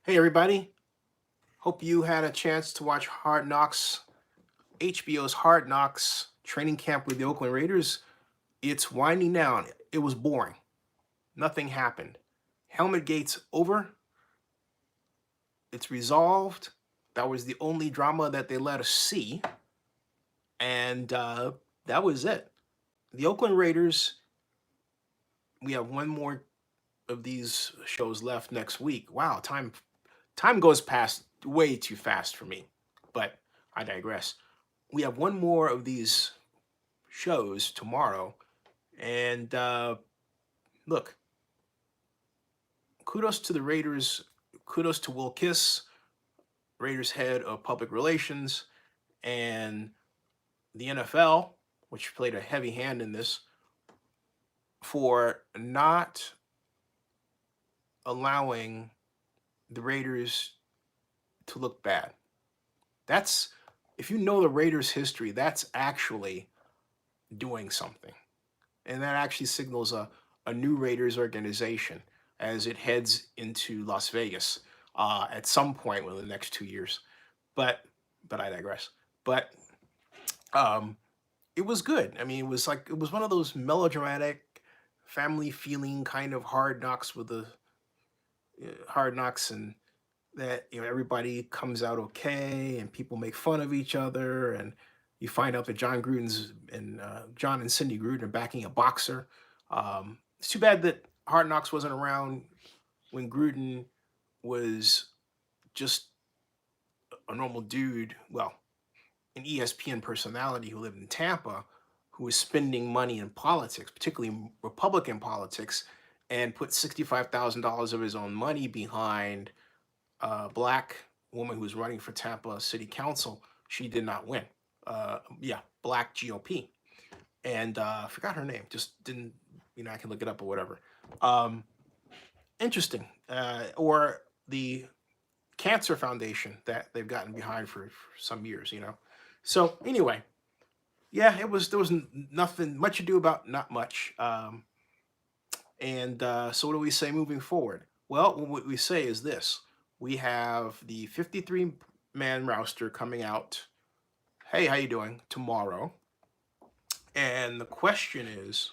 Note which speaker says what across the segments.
Speaker 1: Hey everybody, hope you had a chance to watch Hard Knocks, HBO's Hard Knocks training camp with the Oakland Raiders. It's winding down. It was boring. Nothing happened. Helmetgate's over. It's resolved. That was the only drama that they let us see. And that was it. The Oakland Raiders, we have one more of these shows left next week. Wow, time goes past way too fast for me. But I digress. We have one more of these shows tomorrow. And look, kudos to the Raiders. Kudos to Will Kiss, Raiders head of public relations, and the NFL, which played a heavy hand in this, for not allowing the Raiders to look bad. That's, if you know the Raiders' history, that's actually doing something. And that actually signals a new Raiders organization as it heads into Las Vegas at some point within the next 2 years. But I digress. But um, it was good. I mean, it was one of those melodramatic, family feeling kind of hard knocks with the hard knocks, and that everybody comes out okay, and people make fun of each other, and you find out that John and Cindy Gruden are backing a boxer. It's too bad that Hard Knocks wasn't around when Gruden was just a normal dude. Well, an ESPN personality who lived in Tampa, who was spending money in politics, particularly Republican politics, and put $65,000 of his own money behind a black woman who was running for Tampa City Council. She did not win. Yeah, black GOP. And I forgot her name. Just didn't, I can look it up or whatever. Um, Interesting. Or the Cancer Foundation that they've gotten behind for some years. So anyway, yeah, there was nothing much ado about not much. And so what do we say moving forward? Well, what we say is this: we have the 53-man roster coming out. Hey, how you doing? Tomorrow, and the question is,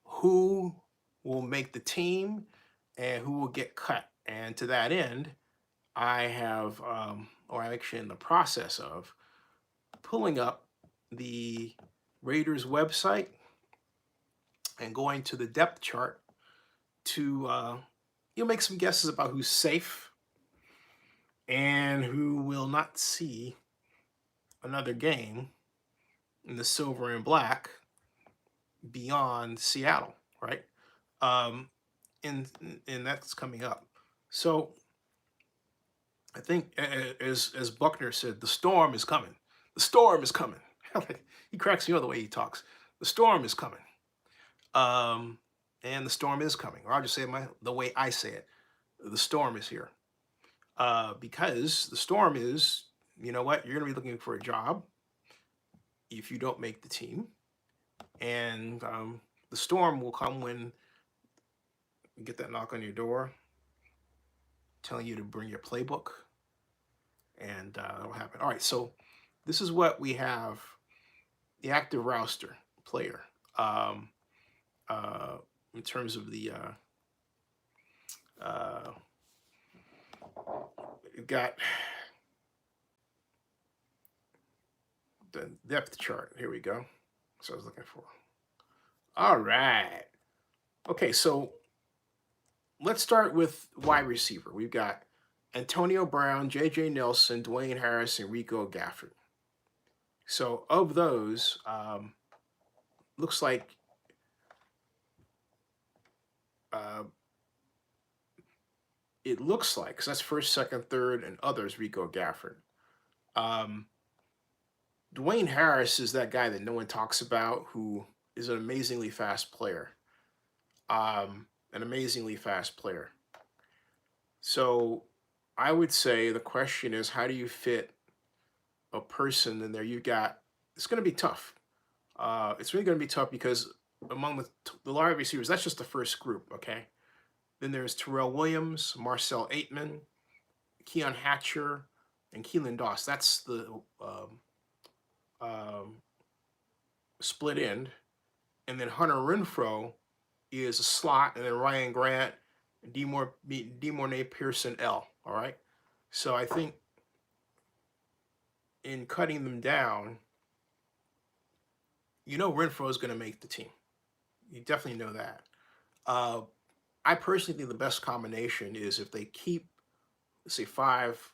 Speaker 1: who will make the team, and who will get cut? And to that end, I have, or I'm actually in the process of pulling up the Raiders website and going to the depth chart to you'll make some guesses about who's safe and who will not see another game in the silver and black beyond Seattle, right? Um, and that's coming up. So I think, as Buckner said, the storm is coming. The storm is coming. He cracks me up the way he talks. The storm is coming. Um, and the storm is coming. Or I'll just say the way I say it. The storm is here. Because the storm is, you know what? You're going to be looking for a job if you don't make the team. And the storm will come when you get that knock on your door telling you to bring your playbook. And that'll happen. All right, so this is what we have: the active roster player. Um, in terms of the we've got the depth chart. Here we go. So I was looking for. All right. Okay, so let's start with wide receiver. We've got Antonio Brown, J.J. Nelson, Dwayne Harris, and Rico Gafford. So of those, looks like because that's first, second, third, and others, Rico Gafford. Dwayne Harris is that guy that no one talks about, who is an amazingly fast player. An amazingly fast player. So I would say the question is, how do you fit a person in there? It's going to be tough. It's really going to be tough because among the wide receivers, that's just the first group, okay? Then there's Terrell Williams, Marcel Aitman, Keon Hatcher, and Keelan Doss. That's the um, split end. And then Hunter Renfro is a slot, and then Ryan Grant, Demornay Pearson L. All right. So I think in cutting them down, Renfro is going to make the team. You definitely know that. Uh, I personally think the best combination is if they keep, let's say, 5,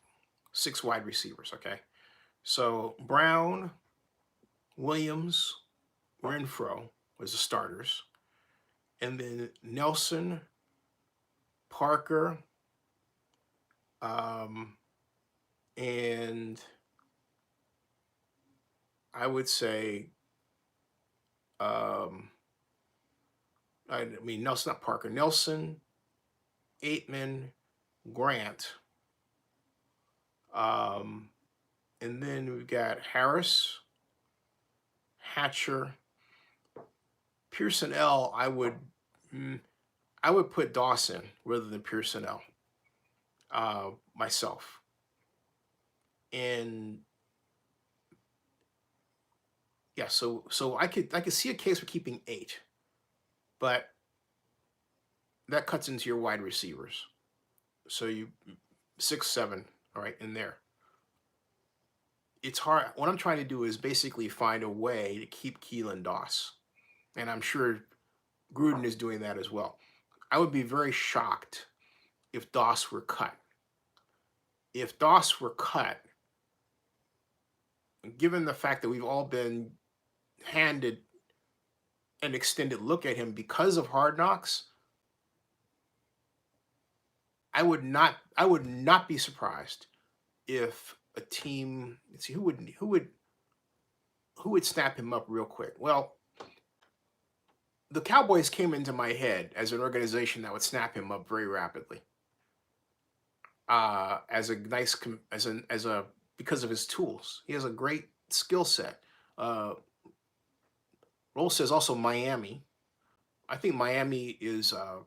Speaker 1: 6 wide receivers. Okay. So Brown, Williams, Renfro was the starters, and then Nelson, Parker, um, and I would say, um, I mean Nelson, not Parker, Nelson, Aitman, Grant, um, and then we've got Harris, Hatcher, Pearson L. I would put Dawson rather than Pearson L. Myself, and yeah, so I could see a case for keeping 8, but that cuts into your wide receivers. So you 6, 7, all right, in there. It's hard. What I'm trying to do is basically find a way to keep Keelan Doss, and I'm sure Gruden is doing that as well. I would be very shocked if Doss were cut. If Doss were cut, given the fact that we've all been handed an extended look at him because of Hard Knocks, I would not be surprised if a team, let's see, who would snap him up real quick. Well, the Cowboys came into my head as an organization that would snap him up very rapidly. As a nice as a because of his tools, he has a great skill set. Uh, Roll says also Miami. I think Miami is a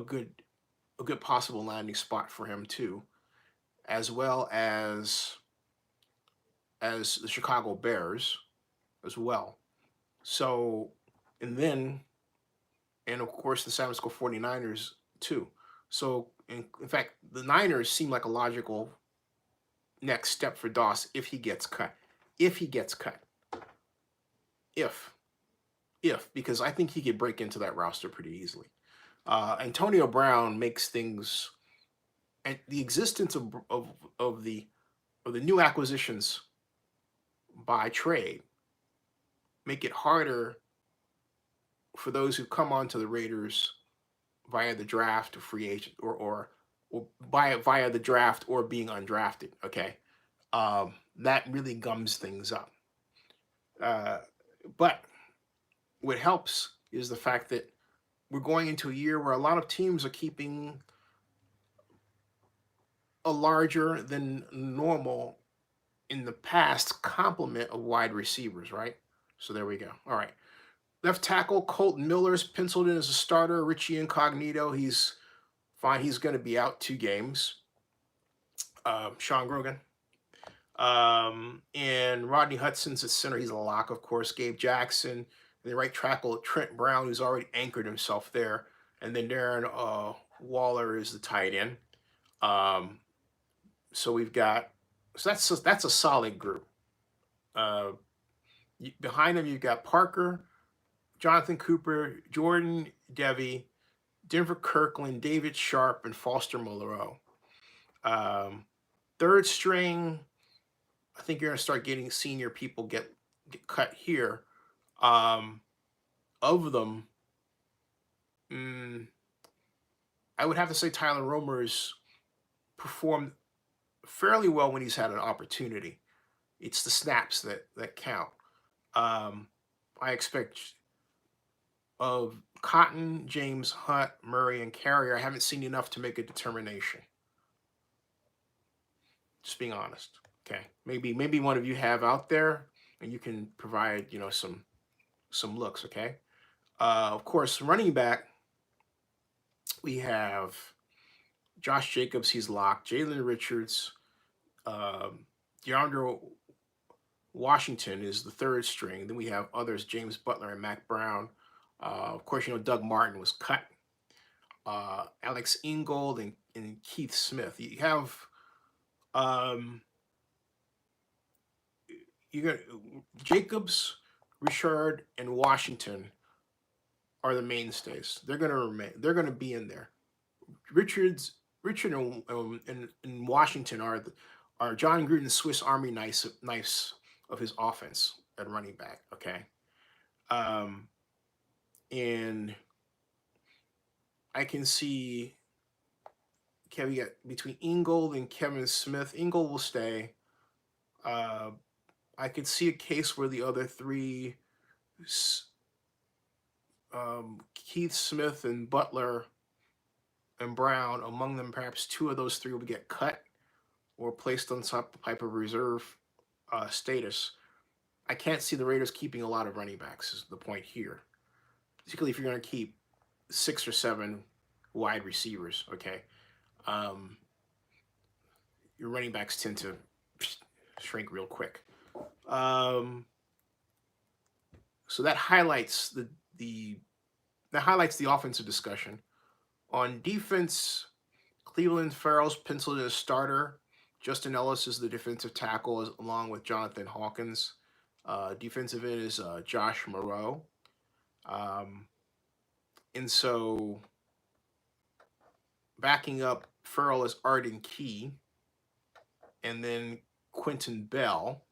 Speaker 1: good a good possible landing spot for him too, as well as the Chicago Bears as well. So, and then, and of course, the San Francisco 49ers too. So, in fact, the Niners seem like a logical next step for Doss if he gets cut. If he gets cut. If. Because I think he could break into that roster pretty easily. Antonio Brown makes things, and the existence of the new acquisitions by trade make it harder for those who come onto the Raiders via the draft or free agent or via the draft or being undrafted. Okay, that really gums things up. Uh, but what helps is the fact that we're going into a year where a lot of teams are keeping a larger than normal in the past complement of wide receivers, right? So there we go. All right. Left tackle Colton Miller's penciled in as a starter. Richie Incognito, he's fine. He's going to be out 2 games. Sean Grogan. And Rodney Hudson's at center. He's a lock, of course. Gabe Jackson. And the right tackle, Trent Brown, who's already anchored himself there. And then Darren Waller is the tight end. So we've got, so that's a solid group. Behind them, you've got Parker, Jonathan Cooper, Jordan Devy, Denver Kirkland, David Sharp, and Foster Moreau. Third string, I think you're going to start getting senior people get cut here. Of them, I would have to say Tyler Romer's performed fairly well when he's had an opportunity. It's the snaps that count. I expect of Cotton, James Hunt, Murray, and Carrier, I haven't seen enough to make a determination. Just being honest. Okay. Maybe one of you have out there and you can provide, some looks, okay? Of course, running back, we have Josh Jacobs, he's locked. Jalen Richards, DeAndre Washington is the third string. Then we have others, James Butler and Mac Brown. Of course, Doug Martin was cut. Alex Ingold and Keith Smith. You have you got Jacobs, Richard, and Washington are the mainstays. They're going to remain. They're going to be in there. Richard and Washington are John Gruden's Swiss Army knives of his offense at running back. Okay, and I can see Kevin got between Ingold and Kevin Smith. Ingold will stay. I could see a case where the other three, Keith Smith and Butler and Brown, among them, perhaps two of those three will get cut or placed on some type of reserve status. I can't see the Raiders keeping a lot of running backs, is the point here. Particularly if you're going to keep 6 or 7 wide receivers, okay? Your running backs tend to shrink real quick. So that highlights the offensive discussion. On defense, Cleveland Farrell's penciled as starter. Justin Ellis is the defensive tackle, along with Jonathan Hawkins. Defensive end is Josh Moreau. And so backing up Farrell is Arden Key, and then Quentin Bell.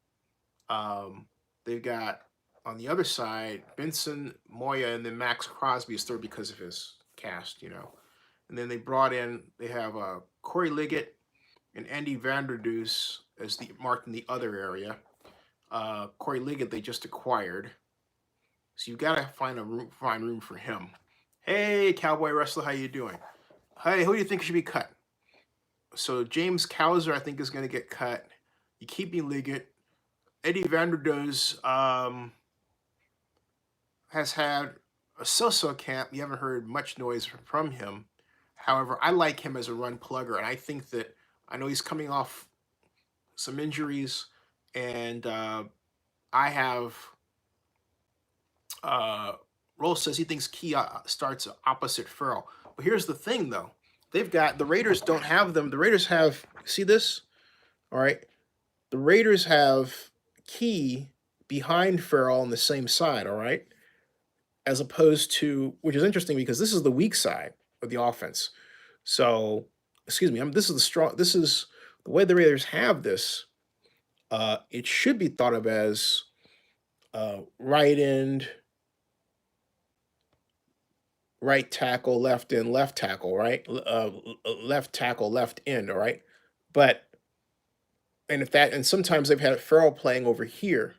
Speaker 1: They've got on the other side Benson Moya, and then Max Crosby is third because of his cast, And then they have Corey Liggett and Andy Vanderdoos as marked in the other area. Corey Liggett they just acquired, so you've got to find room for him. Hey, Cowboy Wrestler, how you doing? Hey, who do you think should be cut? So James Cowser, I think, is going to get cut. You keep me Liggett. Eddie Vanderdoos has had a so-so camp. You haven't heard much noise from him. However, I like him as a run plugger, and I know he's coming off some injuries, and I have Roll says he thinks Key starts opposite Farrell. But here's the thing, though. The Raiders don't have them. The Raiders have, see this? All right. The Raiders have Key behind Farrell on the same side, all right? As opposed to, which is interesting because this is the weak side of the offense. So, excuse me, this is the way the Raiders have this. It should be thought of as right end, right tackle, left end, left tackle, right? Left tackle, left end, all right? And sometimes they've had Farrell playing over here.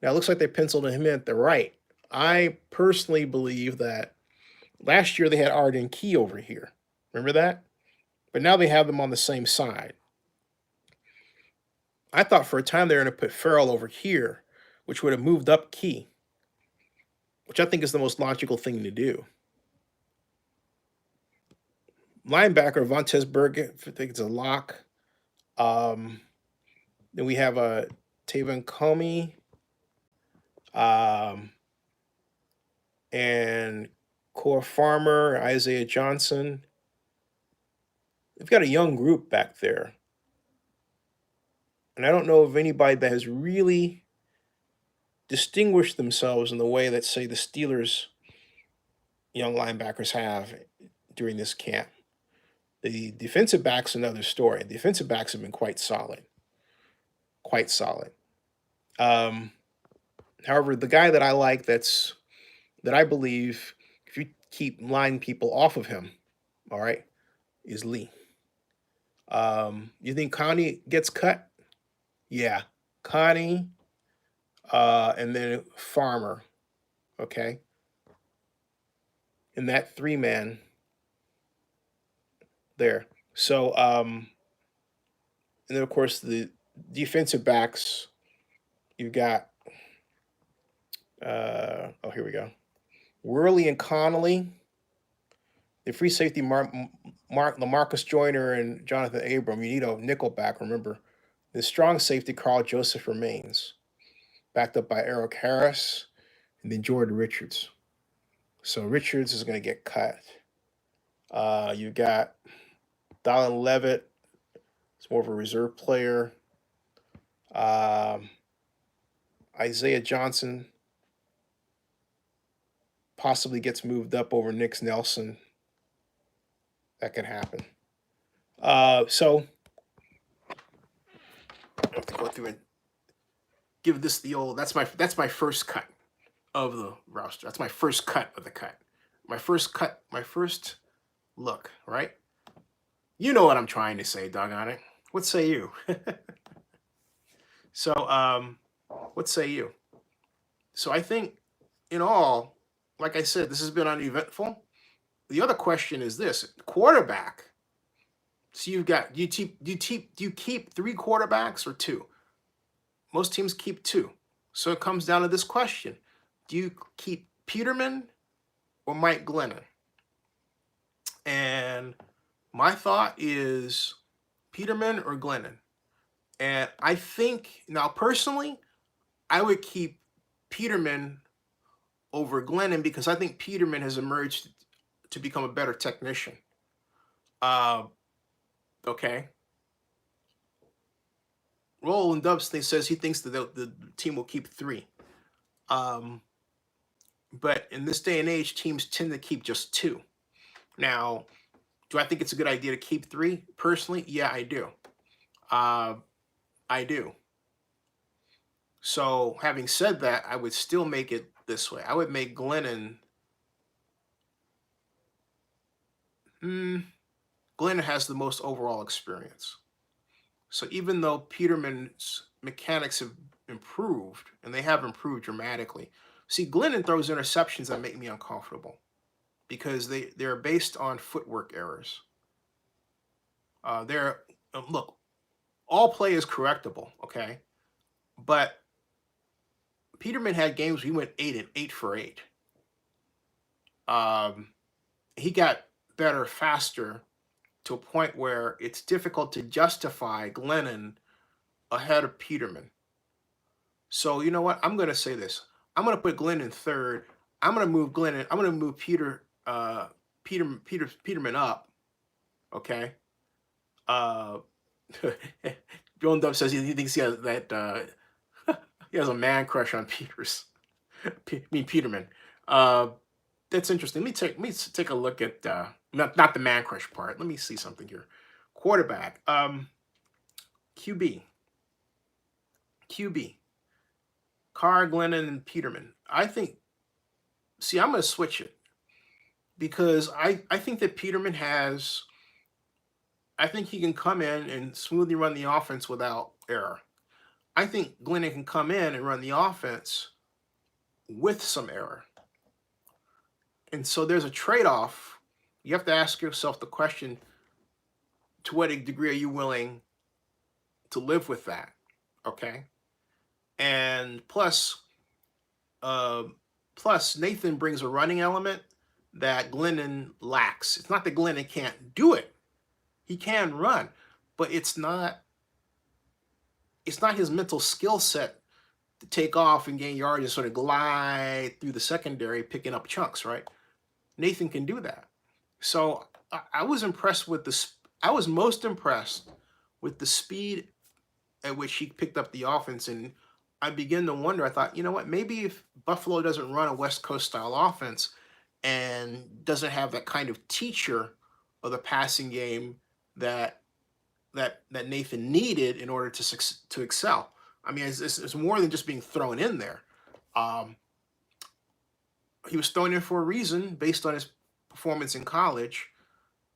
Speaker 1: Now it looks like they penciled him in at the right. I personally believe that last year they had Arden Key over here. Remember that? But now they have them on the same side. I thought for a time they were going to put Farrell over here, which would have moved up Key, which I think is the most logical thing to do. Linebacker Vontaze Burgett, I think it's a lock. Then we have Taven Comey and Core Farmer, Isaiah Johnson. They've got a young group back there. And I don't know of anybody that has really distinguished themselves in the way that, say, the Steelers' young linebackers have during this camp. The defensive backs, another story. The defensive backs have been quite solid. Quite solid. However, the guy that I like that I believe, if you keep line people off of him, all right, is Lee. You think Connie gets cut? Yeah. Connie, and then Farmer, okay? And that 3-man there. So, and then, of course, the defensive backs, you've got, here we go. Worley and Connolly. The free safety LaMarcus Joyner and Jonathan Abram. You need a nickel back. Remember, the strong safety Carl Joseph remains, backed up by Eric Harris and then Jordan Richards. So Richards is going to get cut. You got Dallin Levitt. It's more of a reserve player. Isaiah Johnson possibly gets moved up over Nick Nelson. That can happen. So I have to go through and give this the old. That's my first cut of the roster. That's my first cut of the cut. My first cut. My first look. Right. You know what I'm trying to say, doggone it. What say you? So what say you? So I think in all, like I said, this has been uneventful. The other question is this: quarterback. So you've got do you keep 3 quarterbacks or 2? Most teams keep 2. So it comes down to this question: do you keep Peterman or Mike Glennon? And my thought is Peterman or Glennon. And I think now personally, I would keep Peterman over Glennon because I think Peterman has emerged to become a better technician. Okay. Roland Dubsney says he thinks that the team will keep 3. But in this day and age, teams tend to keep just 2. Now, do I think it's a good idea to keep 3? Personally, yeah, I do. I do. So, having said that, I would still make it this way. I would make Glennon. Glennon has the most overall experience. So even though Peterman's mechanics have improved, and they have improved dramatically, see, Glennon throws interceptions that make me uncomfortable because they're based on footwork errors. Look, all play is correctable, okay? But Peterman had games where he went 8 for 8. He got better faster to a point where it's difficult to justify Glennon ahead of Peterman. So you know what? I'm going to say this. I'm going to put Glennon 3rd. I'm going to move Glennon. I'm going to move Peterman up. Okay. Joan Dub says he thinks he has that he has a man crush on Peterman. That's interesting. Let me take a look at not the man crush part. Let me see something here. Quarterback. QB. Carr, Glennon, and Peterman. I think. See, I'm going to switch it because I think that Peterman has. I think he can come in and smoothly run the offense without error. I think Glennon can come in and run the offense with some error. And so there's a trade-off. You have to ask yourself the question, to what degree are you willing to live with that? Okay. And plus Nathan brings a running element that Glennon lacks. It's not that Glennon can't do it. He can run, but it's not his mental skill set to take off and gain yards and sort of glide through the secondary, picking up chunks, right? Nathan can do that. So I was impressed with I was most impressed with the speed at which he picked up the offense. And I began to wonder, I thought, you know what, maybe if Buffalo doesn't run a West Coast style offense and doesn't have that kind of teacher of the passing game that Nathan needed in order to excel. I mean, it's more than just being thrown in there. He was thrown in for a reason based on his performance in college.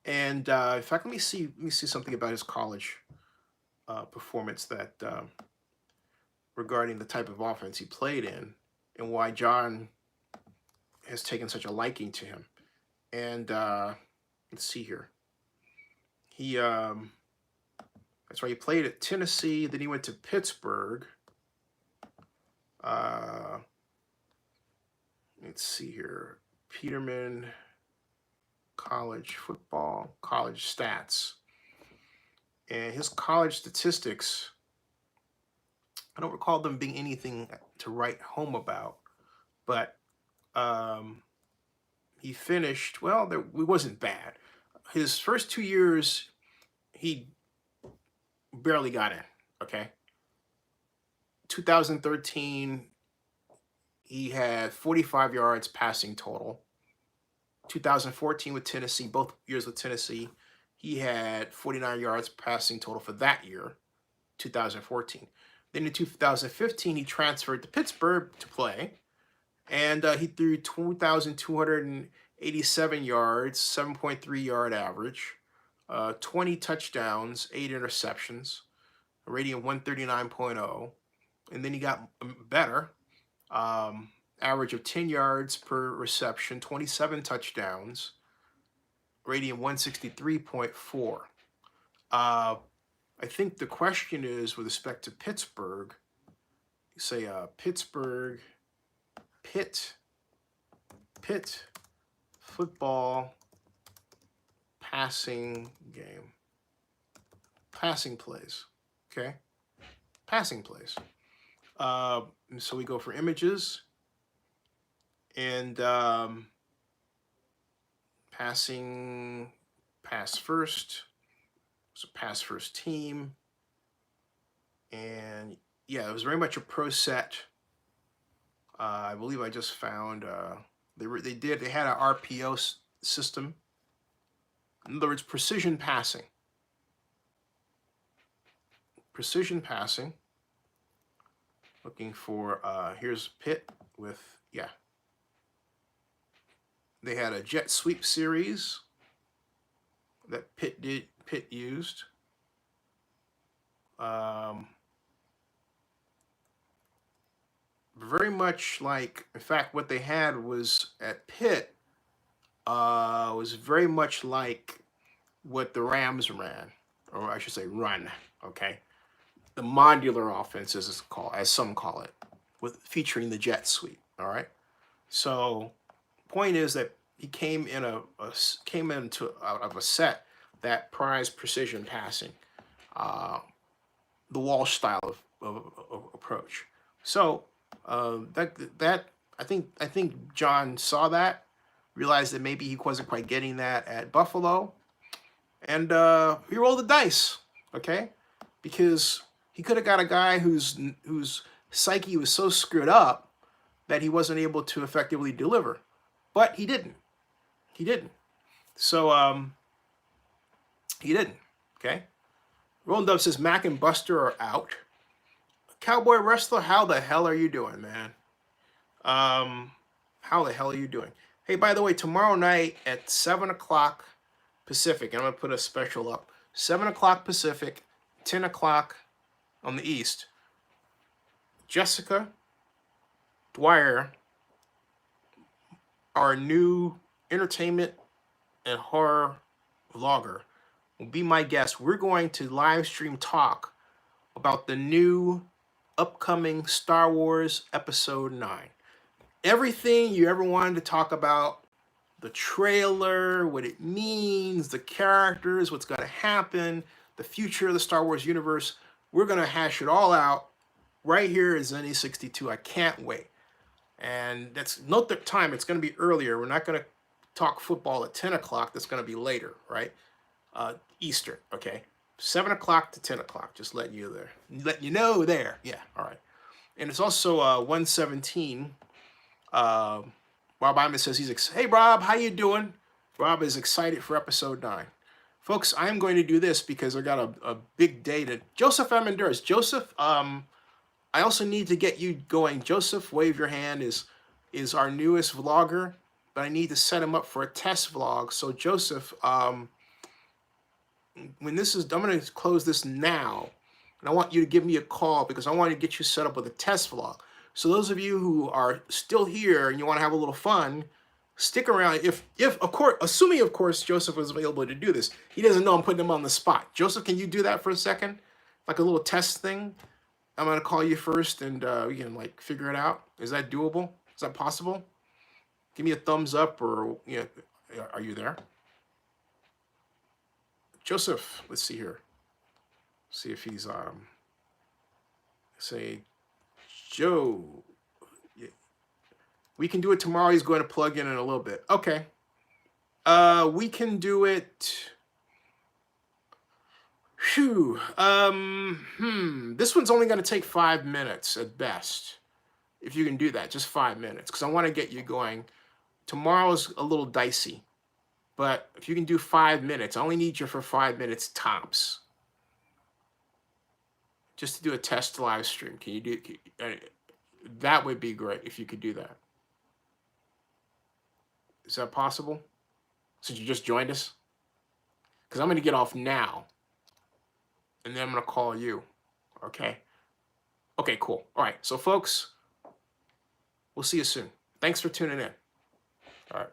Speaker 1: And in fact, let me see something about his college performance that regarding the type of offense he played in and why John has taken such a liking to him. And let's see here. He that's why he played at Tennessee. Then he went to Pittsburgh. Let's see here. Peterman college football, college stats. And his college statistics, I don't recall them being anything to write home about, but he finished, well, it wasn't bad. His first 2 years, he barely got in, okay? 2013, he had 45 yards passing total. 2014 with Tennessee, both years with Tennessee, he had 49 yards passing total for that year, 2014. Then in 2015, he transferred to Pittsburgh to play, and he threw 2,287 yards, 7.3 yard average, 20 touchdowns, 8 interceptions, a rating of 139.0. And then he got better, average of 10 yards per reception, 27 touchdowns, rating of 163.4. I think the question is with respect to Pittsburgh, you say Pittsburgh, Pitt football passing game. Passing plays, okay? Passing plays. So we go for images and passing, pass first. It's a pass first team. And yeah, it was very much a pro set. I believe I just found they had an RPO system. In other words, precision passing. Precision passing. Looking for here's Pitt with they had a jet sweep series that Pitt used. Very much like, in fact, what they had was at Pitt was very much like what the Rams ran, or I should say run, okay? The modular offense, as some call it, with featuring the jet sweep, all right? So point is that he came into out of a set that prized precision passing, the Walsh style of approach. So that I think John saw that, realized that maybe he wasn't quite getting that at Buffalo, and he rolled the dice, okay, because he could have got a guy whose psyche was so screwed up that he wasn't able to effectively deliver, but he didn't. He didn't. So he didn't. Okay. Rolling Dove says Mac and Buster are out. Cowboy Wrestler, how the hell are you doing, man? How the hell are you doing? Hey, by the way, tomorrow night at 7 o'clock Pacific, I'm going to put a special up. 7 o'clock Pacific, 10 o'clock on the East. Jessica Dwyer, our new entertainment and horror vlogger, will be my guest. We're going to live stream talk about the new upcoming Star Wars Episode 9. Everything you ever wanted to talk about, the trailer, what it means, the characters, what's going to happen, the future of the Star Wars universe, we're going to hash it all out right here at Zenny62. I can't wait. And note the time, it's going to be earlier. We're not going to talk football at 10 o'clock. That's going to be later, right? Eastern, okay? 7 o'clock to 10 o'clock, just letting you know there. Yeah, all right. And it's also 117. Rob Iman says hey, Rob, how you doing? Rob is excited for episode 9. Folks, I'm going to do this because I got a big day to... Joseph Amenderas. Joseph, I also need to get you going. Joseph, wave your hand, is our newest vlogger, but I need to set him up for a test vlog. So Joseph, when this is, I'm going to close this now, and I want you to give me a call because I want to get you set up with a test vlog. So those of you who are still here and you want to have a little fun, stick around. If of course, assuming of course Joseph was available to do this, he doesn't know I'm putting him on the spot. Joseph, can you do that for a second, like a little test thing? I'm gonna call you first, and we can like figure it out. Is that doable? Is that possible? Give me a thumbs up, or are you there? Joseph, let's see here. See if he's say Joe. Yeah. We can do it tomorrow. He's going to plug in a little bit. Okay. We can do it. Phew. This one's only going to take 5 minutes at best. If you can do that, just 5 minutes, because I want to get you going. Tomorrow's a little dicey, but if you can do 5 minutes, I only need you for 5 minutes tops. Just to do a test live stream. Can you do? That would be great if you could do that. Is that possible? Since you just joined us? Because I'm going to get off now. And then I'm going to call you. Okay? Okay, cool. All right. So, folks, we'll see you soon. Thanks for tuning in. All right.